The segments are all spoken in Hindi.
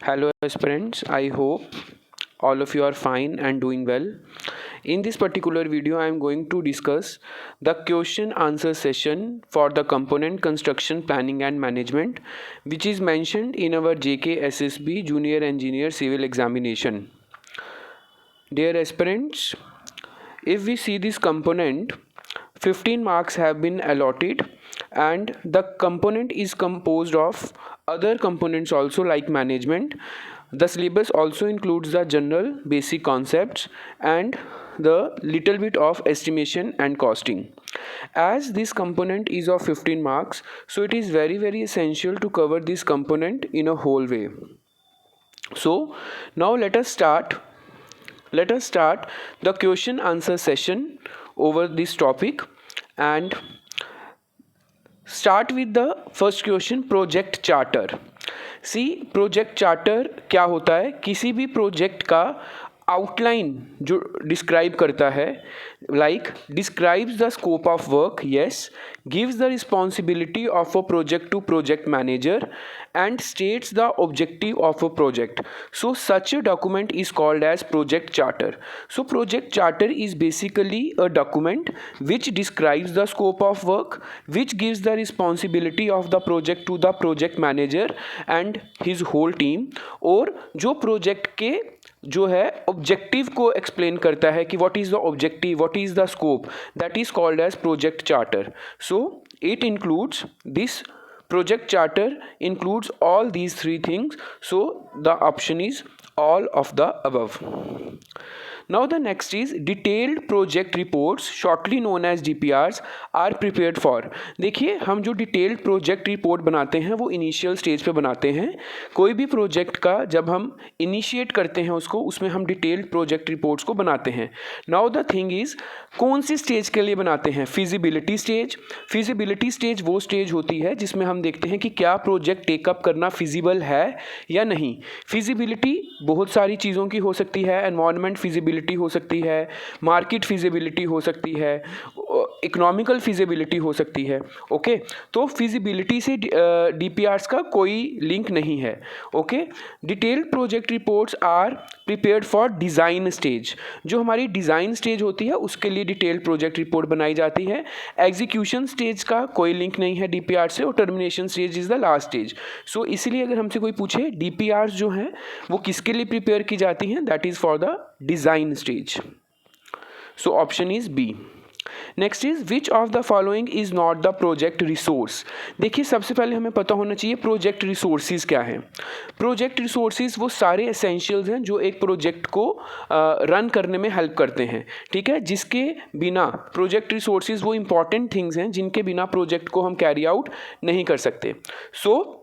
Hello aspirants, I hope all of you are fine and doing well. In this particular video, I am going to discuss the question answer session for the component construction planning and management, which is mentioned in our JKSSB Junior Engineer Civil Examination. Dear aspirants, if we see this component, 15 marks have been allotted and the component is composed of other components also like management. The syllabus also includes the general basic concepts and the little bit of estimation and costing. As this component is of 15 marks, so it is very essential to cover this component in a whole way. So now let us start the question answer session over this topic and start with the first question, project charter. See project charter क्या होता है? किसी भी प्रोजेक्ट का आउटलाइन जो डिस्क्राइब करता है, like describes the scope of work, yes, gives the responsibility of a project to project manager and states the objective of a project. So such a document is called as project charter. So project charter is basically a document which describes the scope of work, which gives the responsibility of the project to the project manager and his whole team, और जो प्रोजेक्ट के जो है ऑब्जेक्टिव को एक्सप्लेन करता है कि what is the objective, what is the scope, that is called as project charter. So it includes this project charter includes all these three things, so the option is all of the above. Now the next is detailed project reports shortly known as DPRs are prepared for. देखिए, हम जो डिटेल्ड प्रोजेक्ट रिपोर्ट बनाते हैं वो इनिशियल स्टेज पे बनाते हैं. कोई भी प्रोजेक्ट का जब हम इनिशिएट करते हैं उसमें हम डिटेल्ड प्रोजेक्ट रिपोर्ट्स को बनाते हैं. नाउ द थिंग इज, कौन सी स्टेज के लिए बनाते हैं? Feasibility stage. फिजिबिलिटी स्टेज वो स्टेज होती है जिसमें हम देखते हैं कि क्या प्रोजेक्ट टेकअप करना फिजिबल है या नहीं. फिजिबिलिटी बहुत सारी चीज़ों की हो सकती है. एनवायरनमेंट फिजिबिलिटी हो सकती है, मार्केट फिजिबिलिटी हो सकती है, इकोनॉमिकल फिजिबिलिटी हो सकती है. ओके, तो फिजिबिलिटी से डीपीआरस का कोई लिंक नहीं है. Okay, detailed project reports are prepared for design stage. जो हमारी डिज़ाइन स्टेज होती है उसके लिए डिटेल्ड प्रोजेक्ट रिपोर्ट बनाई जाती है. एग्जीक्यूशन स्टेज का कोई लिंक नहीं है डीपीआर से, और termination stage is the last stage. So इसीलिए अगर हमसे कोई पूछे डीपीआर जो हैं वो किसके लिए प्रिपेयर की जाती हैं, that is for the design stage. So option is B. Next is which of the following is not the project resource. देखिए, सबसे पहले हमें पता होना चाहिए प्रोजेक्ट रिसोर्सेज क्या है. प्रोजेक्ट रिसोर्सेज वो सारे एसेंशियल्स हैं जो एक प्रोजेक्ट को रन करने में हेल्प करते हैं. ठीक है, जिसके बिना प्रोजेक्ट रिसोर्सेज वो इंपॉर्टेंट थिंग्स हैं जिनके बिना प्रोजेक्ट को हम कैरी आउट नहीं कर सकते. सो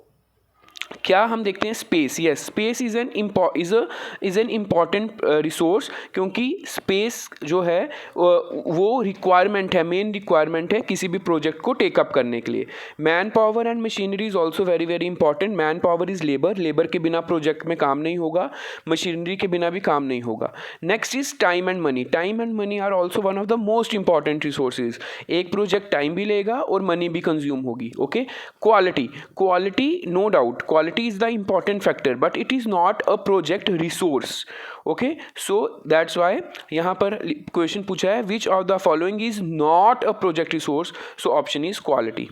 क्या हम देखते हैं? Space. Yes, space is an important resource, क्योंकि स्पेस जो है वो रिक्वायरमेंट है, मेन रिक्वायरमेंट है किसी भी प्रोजेक्ट को टेकअप करने के लिए. Man power and machinery is also very important. Man power is labour के बिना प्रोजेक्ट में काम नहीं होगा, मशीनरी के बिना भी काम नहीं होगा. Next is time and money. Time and money are also one of the most important resources. एक प्रोजेक्ट टाइम भी लेगा और मनी भी कंज्यूम होगी. Okay, quality no doubt, quality is the important factor but it is not a project resource. Okay, so that's why यहाँ पर क्वेश्चन पूछा है which of the following is not a project resource, so option is quality.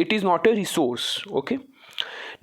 It is not a resource. Okay,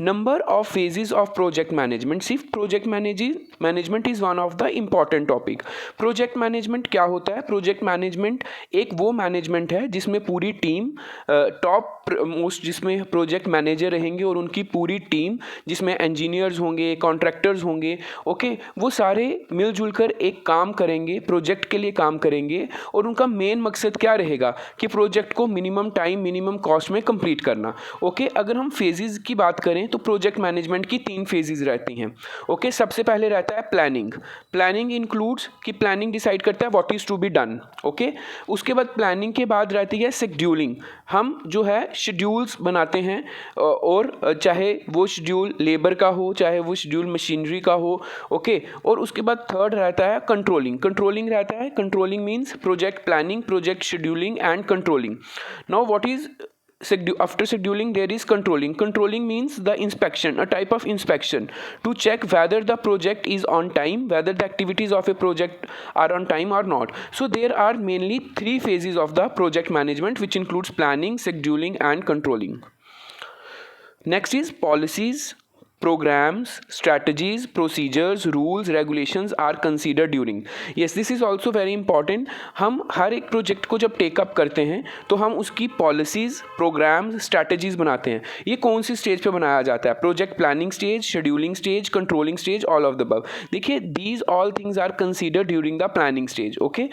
number of phases of project management. सिर्फ project management is one of the important topic. Project management क्या होता है? प्रोजेक्ट मैनेजमेंट एक वो मैनेजमेंट है जिसमें पूरी टीम टॉप मोस्ट, जिसमें प्रोजेक्ट मैनेजर रहेंगे और उनकी पूरी टीम जिसमें इंजीनियर्स होंगे, कॉन्ट्रैक्टर्स होंगे. ओके, वो सारे मिलजुल कर एक काम करेंगे, प्रोजेक्ट के लिए काम करेंगे, और उनका मेन मकसद क्या रहेगा कि प्रोजेक्ट को मिनिमम टाइम मिनिमम कॉस्ट में कंप्लीट करना. ओके, अगर हम फेजेस की बात करें तो प्रोजेक्ट मैनेजमेंट की 3 फेजेस रहती हैं. ओके, सबसे पहले रहता है प्लानिंग. प्लानिंग इंक्लूड्स कि प्लानिंग डिसाइड करता है what is to be done. Okay, उसके बाद प्लानिंग के बाद रहती है शेड्यूलिंग. हम जो है शेड्यूल्स बनाते हैं, और चाहे वो शेड्यूल लेबर का हो, चाहे वो शेड्यूल मशीनरी का हो. ओके, और उसके बाद थर्ड रहता है कंट्रोलिंग रहता है. Controlling means project planning, project scheduling and controlling. Now what is after scheduling there is controlling means the inspection, a type of inspection to check whether the project is on time, whether the activities of a project are on time or not. So there are mainly 3 phases of the project management, which includes planning, scheduling and controlling. Next is policies, programs, strategies, procedures, rules, regulations are considered during. Yes, this is also very important. हम हर एक प्रोजेक्ट को जब टेकअप करते हैं तो हम उसकी पॉलिसीज़, प्रोग्राम्स, स्ट्रैटेजीज़ बनाते हैं. ये कौन सी स्टेज पे बनाया जाता है? Project planning stage, scheduling stage, controlling stage, all of the above. देखिए, these all things are considered during the planning stage. Okay,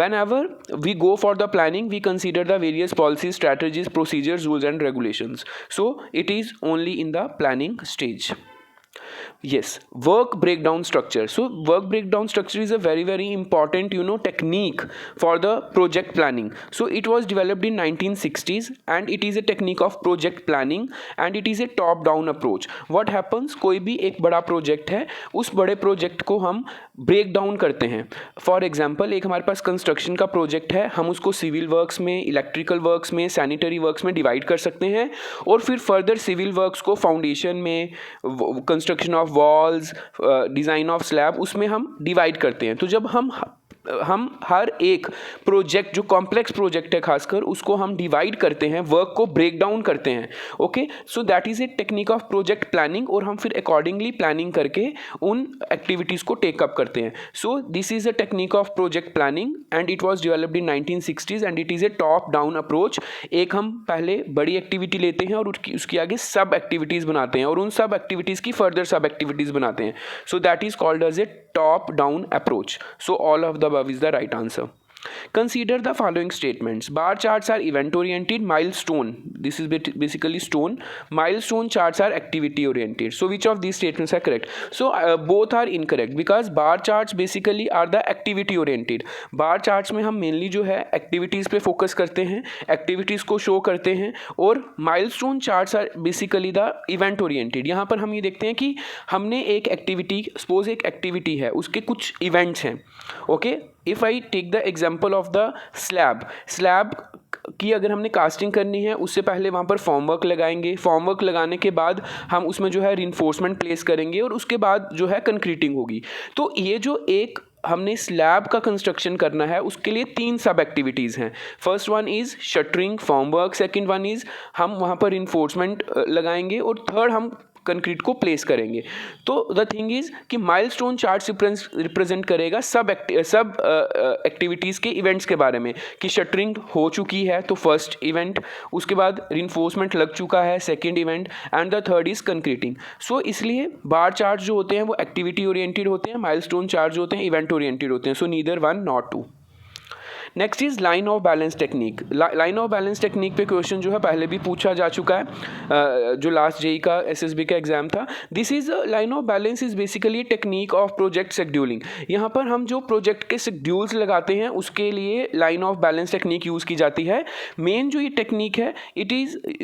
whenever we go for the planning we consider the various policies, strategies, procedures, rules and regulations. So it is only in the planning stage. Yes, work breakdown structure. So work breakdown structure is a very, very important, technique for the project planning. So it was developed in 1960s and it is a technique of project planning and it is a top down approach. What happens, कोई भी एक बड़ा प्रोजेक्ट है, उस बड़े प्रोजेक्ट को हम ब्रेक डाउन करते हैं. फॉर एग्जाम्पल, एक हमारे पास कंस्ट्रक्शन का प्रोजेक्ट है, हम उसको सिविल वर्क्स में, इलेक्ट्रिकल वर्क्स में, सैनिटरी वर्क्स में डिवाइड कर सकते हैं और फिर फर्दर सिविल वर्क्स को फाउंडेशन में, construction of walls, design of slab, उसमें हम डिवाइड करते हैं. तो जब हम हर एक प्रोजेक्ट जो कॉम्प्लेक्स प्रोजेक्ट है खासकर, उसको हम डिवाइड करते हैं, वर्क को ब्रेक डाउन करते हैं. Okay, so that is a technique of project planning और हम फिर अकॉर्डिंगली प्लानिंग करके उन एक्टिविटीज़ को टेकअप करते हैं. So this is a technique of project planning and it was developed in 1960s and it is a top down approach. एक हम पहले बड़ी एक्टिविटी लेते हैं और उसकी आगे सब एक्टिविटीज़ बनाते हैं और उन सब एक्टिविटीज़ की फर्दर सब एक्टिविटीज़ बनाते हैं. So that is called as a top down approach. So all of the above is the right answer. Consider the following statements. Bar charts are event oriented, milestone, this is basically stone, milestone charts are activity oriented. So which of these statements are correct? So both are incorrect because bar charts basically are the activity oriented. bar charts में हम mainly जो है activities पे focus करते हैं, activities को show करते हैं, और milestone charts are basically the event oriented. यहाँ पर हम ये देखते हैं कि हमने एक activity, suppose एक activity है, उसके कुछ events हैं. Okay, if I take the example of the slab की अगर हमने कास्टिंग करनी है, उससे पहले वहाँ पर फॉर्मवर्क लगाएंगे. फॉर्मवर्क लगाने के बाद हम उसमें जो है रिइंफोर्समेंट प्लेस करेंगे और उसके बाद जो है कंक्रीटिंग होगी. तो ये जो एक हमने स्लैब का कंस्ट्रक्शन करना है, उसके लिए 3 सब एक्टिविटीज़ हैं. First one is shuttering, formwork. Second one is हम वहाँ पर रिइंफोर्समेंट लगाएंगे और थर्ड हम कंक्रीट को प्लेस करेंगे. तो द थिंग इज़ कि माइलस्टोन चार्ट रिप्रेजेंट करेगा सब एक्टिविटीज़ के इवेंट्स के बारे में, कि शटरिंग हो चुकी है तो फर्स्ट इवेंट, उसके बाद रिइंफोर्समेंट लग चुका है second event, and the third is concreting. So इसलिए बार चार्ट जो होते हैं वो एक्टिविटी ओरिएंटेड होते हैं, माइलस्टोन चार्ट जो होते हैं इवेंट ओरिएंटेड होते हैं. So neither one not two. Next is line of balance technique. Line of balance technique पे क्वेश्चन जो है पहले भी पूछा जा चुका है, जो लास्ट जेई का एसएसबी का एग्जाम था. This is line of balance is basically technique of project scheduling. यहाँ पर हम जो प्रोजेक्ट के शेड्यूल्स लगाते हैं उसके लिए line of balance technique use की जाती है. मेन जो ये टेक्निक है,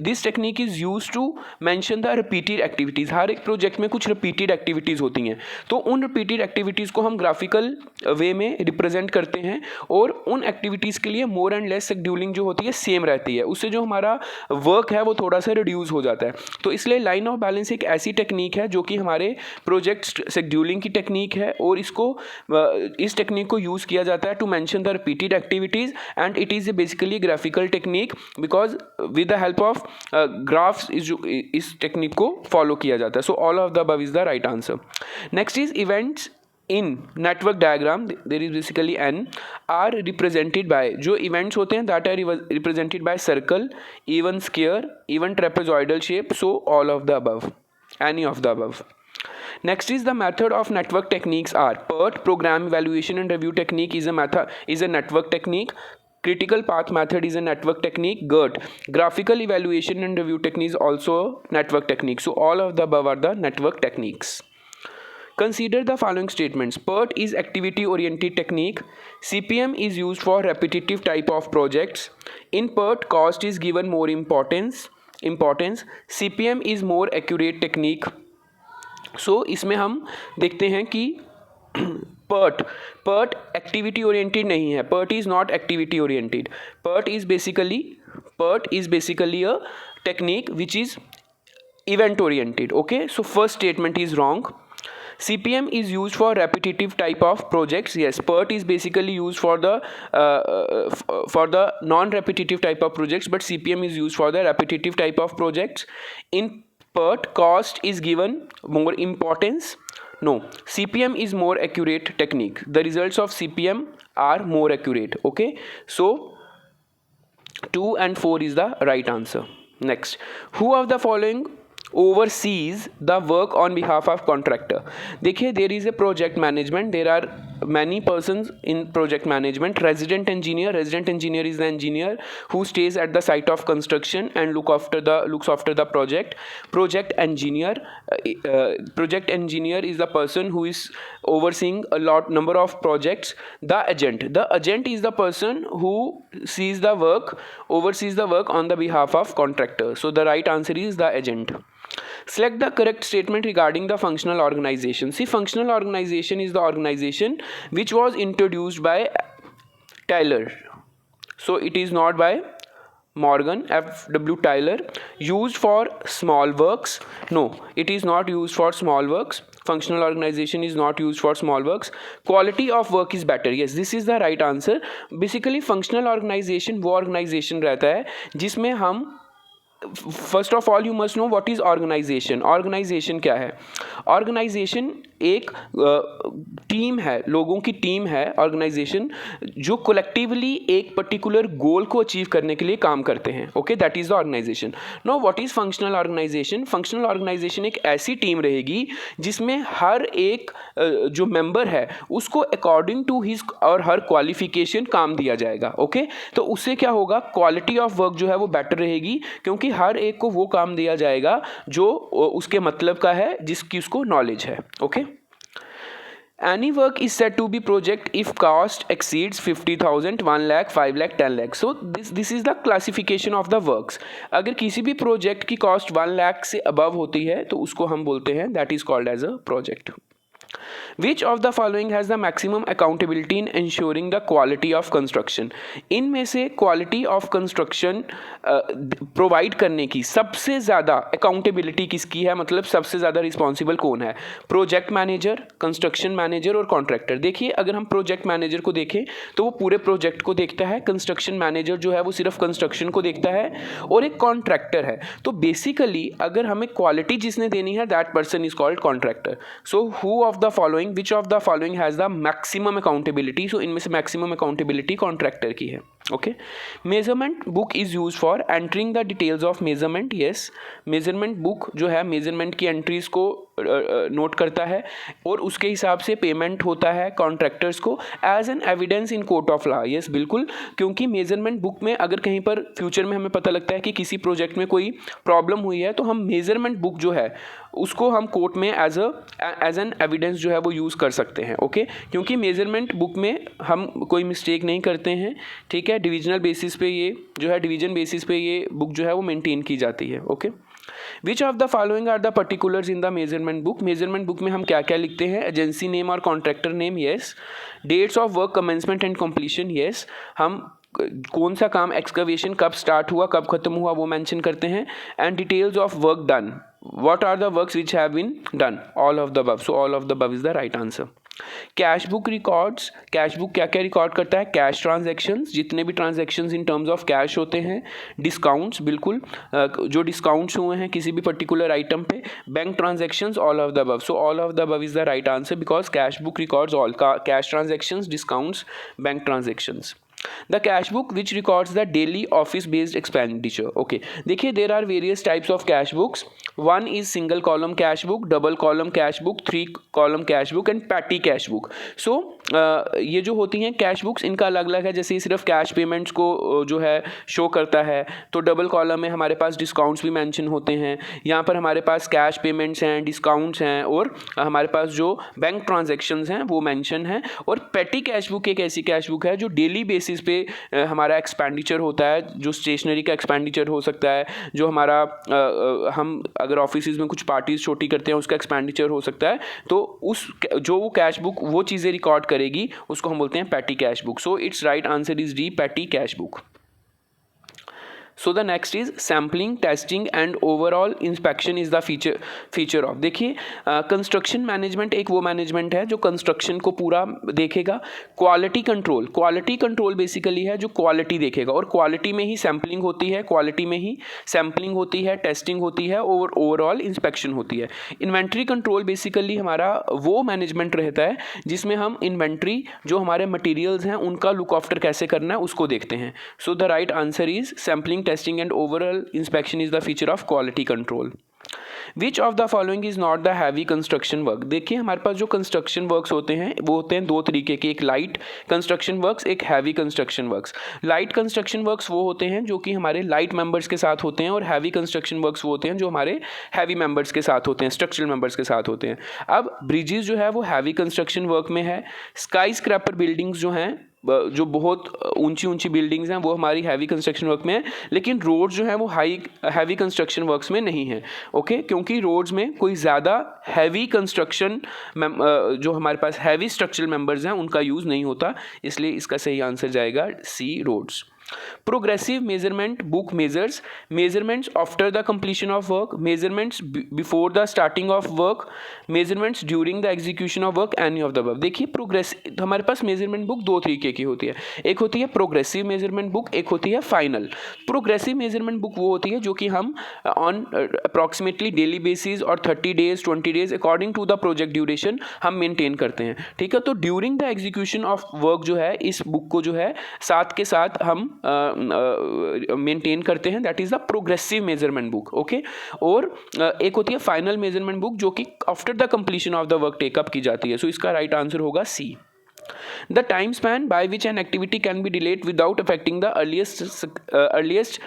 this technique is use to mention the repeated activities. हर एक प्रोजेक्ट में कुछ रिपीटेड एक्टिविटीज़ होती हैं, तो उन रिपीटेड एक्टिविटीज़ को हम ग्राफिकल वे में रिप्रेजेंट करते हैं और उन एक्टिविटीज़ के लिए मोर एंड लेस शेड्यूलिंग जो होती है सेम रहती है. उससे जो हमारा वर्क है वो थोड़ा सा रिड्यूस हो जाता है. तो इसलिए लाइन ऑफ बैलेंस एक ऐसी टेक्निक है जो कि हमारे प्रोजेक्ट शेड्यूलिंग की टेक्निक है और इस टेक्निक को यूज़ किया जाता है to mention the repeated activities and it is basically graphical technique because with the help of graphs इस टेक्निक को फॉलो किया जाता है. So all of the above is the right answer. Next is events in network diagram. There is basically an are represented by, जो इवेंट्स होते हैं that are represented by circle, even square, even trapezoidal shape. So all of the above, any of the above. Next is the method of network techniques are PERT, program evaluation and review technique is a network technique. Critical path method is a network technique. GERT, graphical evaluation and review technique is also a network technique. So all of the above are the network techniques. Consider the following statements. PERT is activity oriented technique. CPM is used for repetitive type of projects. In PERT, cost is given more importance. CPM is more accurate technique. So इसमें हम देखते हैं कि PERT एक्टिविटी ओरिएंटेड नहीं है. PERT is not activity oriented. PERT is basically PERT is basically a technique which is event oriented. Okay, so first statement is wrong. CPM is used for repetitive type of projects. Yes, PERT is basically used for the non-repetitive type of projects, but CPM is used for the repetitive type of projects. In PERT, cost is given more importance. No, CPM is more accurate technique. The results of CPM are more accurate. Okay, so 2 and 4 is the right answer. Next, who of the following oversees the work on behalf of contractor? देखिए, there is a project management. There are many persons in project management. Resident engineer is the engineer who stays at the site of construction and looks after the project. Project engineer is the person who is overseeing a number of projects. The agent is the person who oversees the work on the behalf of contractor. So the right answer is the agent. Select the correct statement regarding the functional organization. See, functional organization is the organization which was introduced by Taylor. So it is not by Morgan, F.W. Taylor. Used for small works. No, it is not used for small works. Functional organization is not used for small works. Quality of work is better. Yes, this is the right answer. Basically, functional organization वो organization रहता है जिसमें हम first of all you must know what is organization. Organization क्या है? ऑर्गेनाइजेशन एक टीम है, लोगों की टीम है ऑर्गेनाइजेशन, जो कलेक्टिवली एक पर्टिकुलर गोल को अचीव करने के लिए काम करते हैं. Okay, that is the organization. No, what is functional organization? Functional organization एक ऐसी टीम रहेगी जिसमें हर एक जो मेंबर है उसको अकॉर्डिंग टू हिज और हर क्वालिफिकेशन काम दिया जाएगा. ओके, तो उससे क्या होगा? क्वालिटी ऑफ वर्क जो है वो बेटर रहेगी, क्योंकि हर एक को वो काम दिया जाएगा जो उसके मतलब का है, जिसकी उसको नॉलेज है. Okay, any work is said to be project if cost exceeds 50,000, 1 lakh, 5 lakh, 10 lakh. So this is the classification of the works. अगर किसी भी प्रोजेक्ट की कॉस्ट 1 लाख से अबव होती है तो उसको हम बोलते हैं that is called as a project. Which of the following has the maximum accountability in ensuring the quality of construction? इनमें से quality of construction प्रोवाइड करने की सबसे ज़्यादा अकाउंटेबिलिटी किसकी है? मतलब सबसे ज़्यादा रिस्पॉन्सिबल कौन है? प्रोजेक्ट मैनेजर, कंस्ट्रक्शन मैनेजर और कॉन्ट्रैक्टर. देखिए, अगर हम प्रोजेक्ट मैनेजर को देखें तो वो पूरे प्रोजेक्ट को देखता है. कंस्ट्रक्शन मैनेजर जो है वो सिर्फ कंस्ट्रक्शन को देखता है, और एक कॉन्ट्रैक्टर है. तो बेसिकली अगर हमें क्वालिटी जिसने देनी है that person is called contractor. So who of the following, which of the following has the maximum accountability? So इनमें से मैक्सिमम अकाउंटेबिलिटी कॉन्ट्रैक्टर की है. Okay, measurement book is use for entering the details of measurement. Yes, measurement book जो है मेजरमेंट की एंट्रीज को नोट करता है और उसके हिसाब से पेमेंट होता है कॉन्ट्रैक्टर्स को as an evidence in court of law. Yes, बिल्कुल, क्योंकि मेजरमेंट बुक में अगर कहीं पर फ्यूचर में हमें पता लगता है कि किसी प्रोजेक्ट में कोई प्रॉब्लम हुई है तो हम मेजरमेंट बुक जो है उसको हम कोर्ट में एज एन एविडेंस जो है वो यूज़ कर सकते हैं. ओके, क्योंकि मेजरमेंट बुक में हम कोई मिस्टेक नहीं करते हैं. ठीक है, डिविजनल बेसिस पे ये जो है डिवीजन बेसिस पे ये बुक जो है वो मेंटेन की जाती है. Okay, which of the following are the particulars in the measurement book? Measurement book में हम क्या क्या लिखते हैं? एजेंसी नेम और contractor name. Yes. Dates of work commencement and completion. Yes, हम कौन सा काम एक्सकवेशन कब स्टार्ट हुआ कब खत्म हुआ वो मेंशन करते हैं. And details of work done. What are the works which have been done? All of the above. So all of the above is the right answer. Cash book records. Cash book क्या क्या रिकॉर्ड करता है? कैश ट्रांजैक्शंस, जितने भी transactions in terms of cash होते हैं. डिस्काउंट्स, बिल्कुल, जो डिस्काउंट्स हुए हैं किसी भी पर्टिकुलर आइटम पे. Bank transactions, all of the above. So all of the above is the right answer because cash book records all cash transactions, discounts, bank transactions. The cash book which records the daily office based expenditure. Okay, देखिए, there are various types of cash books. One is single column cash book, double column cash book, 3 column cash book and petty cash book. So ये जो होती हैं कैश बुक्स इनका अलग अलग है. जैसे सिर्फ कैश पेमेंट्स को जो है शो करता है तो डबल कॉलम में हमारे पास डिस्काउंट्स भी मेंशन होते हैं. यहाँ पर हमारे पास कैश पेमेंट्स हैं, डिस्काउंट्स हैं और हमारे पास जो बैंक ट्रांजेक्शन्स हैं वो मेंशन हैं. और पेटी कैश बुक एक ऐसी कैश बुक है जो डेली बेसिस पे हमारा एक्सपेंडिचर होता है, जो स्टेशनरी का एक्सपेंडिचर हो सकता है, जो हमारा हम अगर ऑफिस में कुछ पार्टीज छोटी करते हैं उसका एक्सपेंडिचर हो सकता है. तो उस जो वो कैश बुक वो चीज़ें रिकॉर्ड करेगी उसको हम बोलते हैं पेटी cash book. So it's right answer is D, पेटी cash book. So the next is sampling, testing and overall inspection is the feature of. देखिए कंस्ट्रक्शन मैनेजमेंट एक वो मैनेजमेंट है जो कंस्ट्रक्शन को पूरा देखेगा। क्वालिटी कंट्रोल बेसिकली है जो क्वालिटी देखेगा, और क्वालिटी में ही सैम्पलिंग होती है, क्वालिटी में ही सैम्पलिंग होती है, टेस्टिंग होती है और ओवरऑल इंस्पेक्शन होती है। इन्वेंट्री कंट्रोल बेसिकली हमारा वो मैनेजमेंट रहता है जिसमें हम इन्वेंट्री जो हमारे मटेरियल्स हैं उनका लुक आफ्टर कैसे करना है उसको देखते हैं। So the right answer is sampling, testing and overall inspection is the feature of quality control. Which of the following is not the heavy construction work. देखिए हमारे पास जो कंस्ट्रक्शन वर्क्स होते हैं वो होते हैं दो तरीके के, एक लाइट कंस्ट्रक्शन वर्क्स, एक heavy construction works. Light construction works वो होते हैं जो कि हमारे लाइट मेंबर्स के साथ होते हैं, और हैवी कंस्ट्रक्शन वर्क्स वो होते हैं जो हमारे हैवी मेंबर्स के साथ होते हैं, स्ट्रक्चरल मेंबर्स के साथ होते हैं। अब ब्रिजेस जो है वो हैवी कंस्ट्रक्शन वर्क में है। स्काई स्क्रैपर बिल्डिंग्स जो हैं, जो बहुत ऊंची ऊंची बिल्डिंग्स हैं, वो हमारी हैवी कंस्ट्रक्शन वर्क में है, लेकिन रोड्स जो हैं वो हैवी कंस्ट्रक्शन वर्क्स में नहीं है। ओके, क्योंकि रोड्स में कोई ज़्यादा हैवी कंस्ट्रक्शन जो हमारे पास हैवी स्ट्रक्चरल मेंबर्स हैं उनका यूज़ नहीं होता, इसलिए इसका सही आंसर जाएगा सी, roads. Progressive measurement book measures measurements after the completion of work, measurements before the starting of work, measurements during the execution of work, any of the above। देखिए प्रोग्रेसिव हमारे पास मेजरमेंट बुक दो तरीके की होती है, एक होती है प्रोग्रेसिव मेजरमेंट बुक, एक होती है फाइनल। प्रोग्रेसिव मेजरमेंट बुक वो होती है जो कि हम ऑन अप्रॉक्सीमेटली डेली बेसिस और 30 days 20 days according to the project duration हम मेंटेन करते हैं। ठीक है, तो during the execution of work जो है इस बुक को जो है साथ के साथ हम मेंटेन करते हैं, that is the progressive measurement book. Okay, और एक होती है फाइनल मेजरमेंट बुक जो कि after the completion of the work take up की जाती है। सो इसका राइट आंसर होगा C. The time span by which an activity can be delayed without affecting the earliest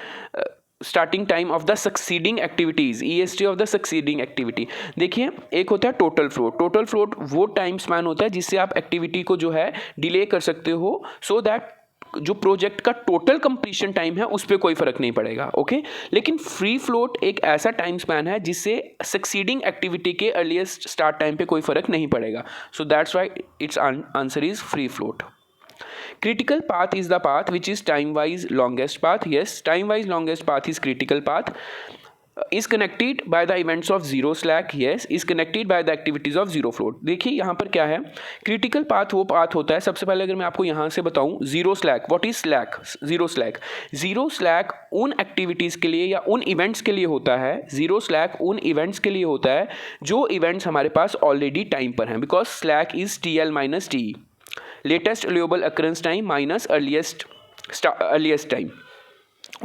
starting time of the succeeding activities, EST of the succeeding activity. देखिए एक होता है टोटल फ्लोट। टोटल फ्लोट वो टाइम स्पैन होता है जिससे आप एक्टिविटी को जो है डिले कर सकते हो, सो दैट जो प्रोजेक्ट का टोटल कंप्लीशन टाइम है उस पर कोई फर्क नहीं पड़ेगा। ओके, लेकिन फ्री फ्लोट एक ऐसा टाइम स्पैन है जिससे सक्सीडिंग एक्टिविटी के अर्लीस्ट स्टार्ट टाइम पे कोई फर्क नहीं पड़ेगा। So that's why it's answer is free float. Critical path is the path which is time wise longest path. Yes, time wise longest path is critical path. Is connected by the events of zero slack. Yes, is connected by the activities of zero float. देखिए यहाँ पर क्या है, क्रिटिकल पाथ वो पाथ होता है, सबसे पहले अगर मैं आपको यहाँ से बताऊँ zero slack, what is slack? Zero slack, zero slack उन एक्टिविटीज़ के लिए या उन इवेंट्स के लिए होता है, जीरो स्लैक उन इवेंट्स के लिए होता है जो इवेंट्स हमारे पास ऑलरेडी टाइम पर हैं, because slack is TL minus TE, latest available occurrence time minus earliest time.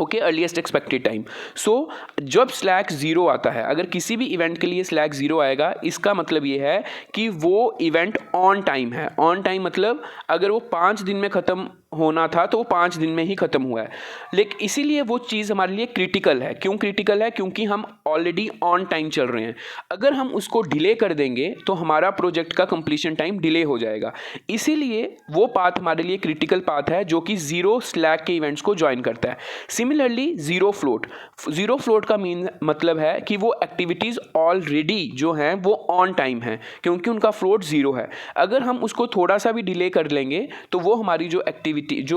Okay, earliest expected time. So जब स्लैक ज़ीरो आता है, अगर किसी भी इवेंट के लिए स्लैक ज़ीरो आएगा, इसका मतलब ये है कि वो इवेंट ऑन टाइम है। ऑन टाइम मतलब अगर वो 5 दिन में ख़त्म होना था तो वो 5 दिन में ही ख़त्म हुआ है, लेकिन इसीलिए वो चीज़ हमारे लिए क्रिटिकल है। क्यों क्रिटिकल है? क्योंकि हम ऑलरेडी ऑन टाइम चल रहे हैं। अगर हम उसको डिले कर देंगे तो हमारा प्रोजेक्ट का कंप्लीशन टाइम डिले हो जाएगा, इसीलिए वो पाथ हमारे लिए क्रिटिकल पाथ है जो कि ज़ीरो स्लैक के इवेंट्स को ज्वाइन करता है। Similarly zero float, zero float का मतलब है कि वो एक्टिविटीज़ ऑलरेडी जो हैं वो ऑन टाइम हैं क्योंकि उनका फ्लोट ज़ीरो है। अगर हम उसको थोड़ा सा भी डिले कर लेंगे तो वो हमारी जो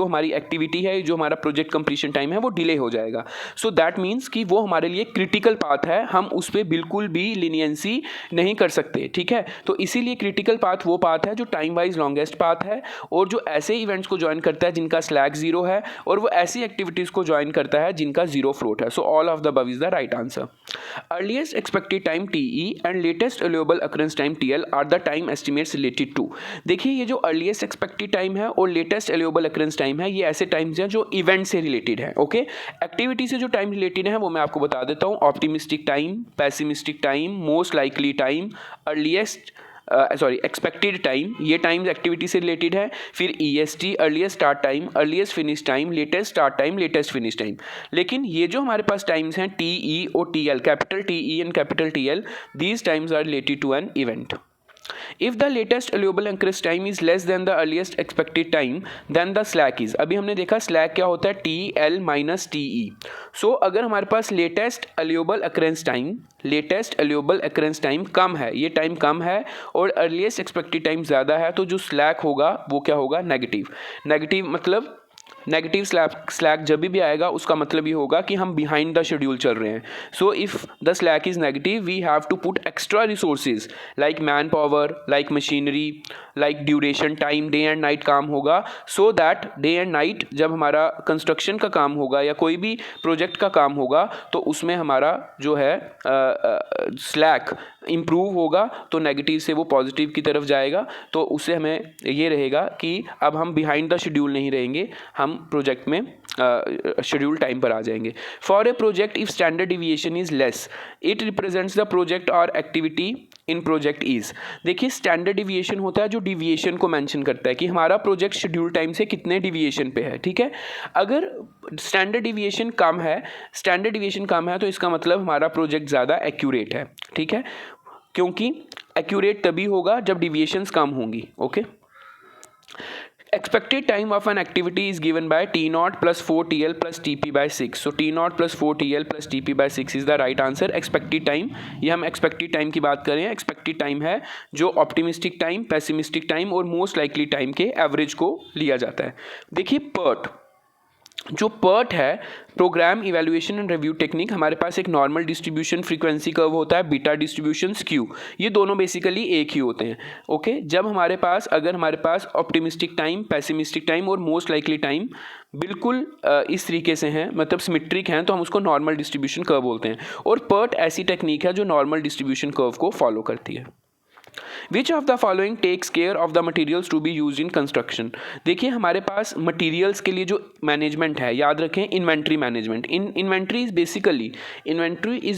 हमारी एक्टिविटी है, जो हमारा प्रोजेक्ट कंप्लीशन टाइम है वो डिले हो जाएगा। सो दैट मीन्स कि वो हमारे लिए क्रिटिकल पाथ है, हम उस पर बिल्कुल भी लीनियंसी नहीं कर सकते। ठीक है, तो इसीलिए क्रिटिकल पाथ वो पाथ है जो टाइम वाइज लॉन्गेस्ट पाथ है और जो ऐसे इवेंट्स को ज्वाइन करता है जिनका स्लैक ज़ीरो है, और वो ऐसी एक्टिविटीज़ को ज्वाइन करता है जिनका ज़ीरो फ्लोट है। So all of the above is the right answer. Earliest expected time TE and latest available occurrence time TL are the time estimates related to. देखिए ये जो अर्लीस्ट एक्सपेक्टेड टाइम है और लेटेस्ट अवेलेबल अकरेंस टाइम है, ये ऐसे टाइम्स हैं जो इवेंट से रिलेटेड है। ओके, एक्टिविटी से जो टाइम रिलेटेड है वो मैं आपको बता देता हूँ। Optimistic time, pessimistic time, most likely time, earliest expected time, ये टाइम्स एक्टिविटी से रिलेटेड है। फिर EST, earliest start time, earliest finish time, latest start time, latest finish time. लेकिन ये जो हमारे पास टाइम्स हैं TE और TL, capital TE and capital TL, these times are related to an event. If the latest allowable increase time is less than the earliest expected time, then the slack is, अभी हमने देखा slack क्या होता है, TL minus TE। So अगर हमारे पास latest allowable occurrence time कम है, ये टाइम कम है और earliest expected time ज़्यादा है, तो जो slack होगा वो क्या होगा, नेगेटिव। नेगेटिव मतलब नेगेटिव स्लैक जब भी आएगा उसका मतलब ये होगा कि हम बिहाइंड द शेड्यूल चल रहे हैं. So if the slack is negative we have to put extra resources like man power, like machinery, like duration time, day and night काम होगा, so that day and night जब हमारा कंस्ट्रक्शन का काम होगा या कोई भी प्रोजेक्ट का काम होगा तो उसमें हमारा जो है स्लैक इम्प्रूव होगा, तो नेगेटिव से वो पॉजिटिव की तरफ जाएगा. तो उससे हमें ये रहेगा कि अब हम बिहाइंड द शेड्यूल नहीं रहेंगे, हम प्रोजेक्ट में शेड्यूल टाइम पर आ जाएंगे. For a project if standard deviation is less it represents the project और एक्टिविटी इन प्रोजेक्ट इज. देखिए स्टैंडर्ड डिविएशन होता है जो डिविएशन को मेंशन करता है कि हमारा प्रोजेक्ट शेड्यूल टाइम से कितने डिविएशन पे है. ठीक है, अगर स्टैंडर्ड डिविएशन कम है तो इसका मतलब हमारा प्रोजेक्ट ज़्यादा एक्यूरेट है. ठीक है, क्योंकि एक्यूरेट तभी होगा जब डिविएशंस कम होंगी. Okay, expected time of an activity is given by T0 plus 4TL plus TP by 6. So T0 plus 4TL plus TP by 6 is the right answer. expected time, ये हम expected time की बात कर रहे हैं. expected time है जो optimistic time, pessimistic time और most likely time के average को लिया जाता है. देखिए PERT, जो PERT है program evaluation and review technique, हमारे पास एक नॉर्मल डिस्ट्रीब्यूशन फ्रीक्वेंसी कर्व होता है, बीटा डिस्ट्रीब्यूशन, स्क्यू, ये दोनों बेसिकली एक ही होते हैं. ओके, जब हमारे पास अगर हमारे पास ऑप्टिमिस्टिक टाइम, पेसिमिस्टिक टाइम और मोस्ट लाइकली टाइम बिल्कुल इस तरीके से हैं, मतलब सिमेट्रिक हैं, तो हम उसको नॉर्मल डिस्ट्रीब्यूशन कर्व बोलते हैं. और PERT ऐसी टेक्निक है जो नॉर्मल डिस्ट्रीब्यूशन कर्व को फॉलो करती है. Which of the following takes care of the materials to be used in construction? देखिए हमारे पास मटेरियल्स के लिए जो मैनेजमेंट है, याद रखें inventory management. Inventory is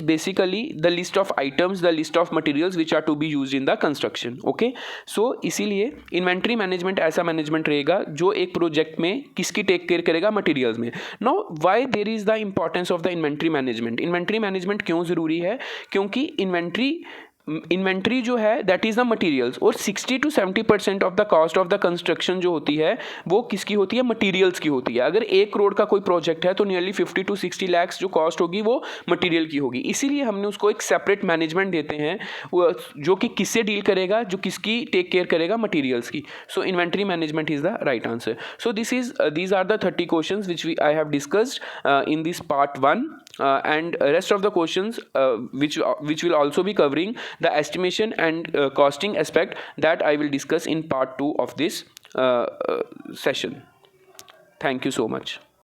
basically the list of items, the list of materials which are to be used in the construction. Okay, so इसीलिए इन्वेंट्री मैनेजमेंट ऐसा मैनेजमेंट रहेगा जो एक प्रोजेक्ट में किसकी टेक केयर करेगा, मटेरियल्स में. Now why there is the importance of the inventory management. Inventory management क्यों ज़रूरी है? क्योंकि इन्वेंट्री जो है दैट इज़ द मटेरियल्स, और 60 to 70% of the cost of the construction जो होती है वो किसकी होती है, मटेरियल्स की होती है. अगर 1 करोड़ का कोई प्रोजेक्ट है तो नियरली 50 to 60 lakhs जो कॉस्ट होगी वो मटेरियल की होगी. इसीलिए हमने उसको एक सेपरेट मैनेजमेंट देते हैं जो कि किससे डील करेगा, जो किसकी टेक केयर करेगा, मटेरियल्स की. So inventory management is the right answer. So these are the 30 questions which I have discussed in this part 1. And rest of the questions which will also be covering the estimation and costing aspect that I will discuss in part 2 of this session. Thank you so much.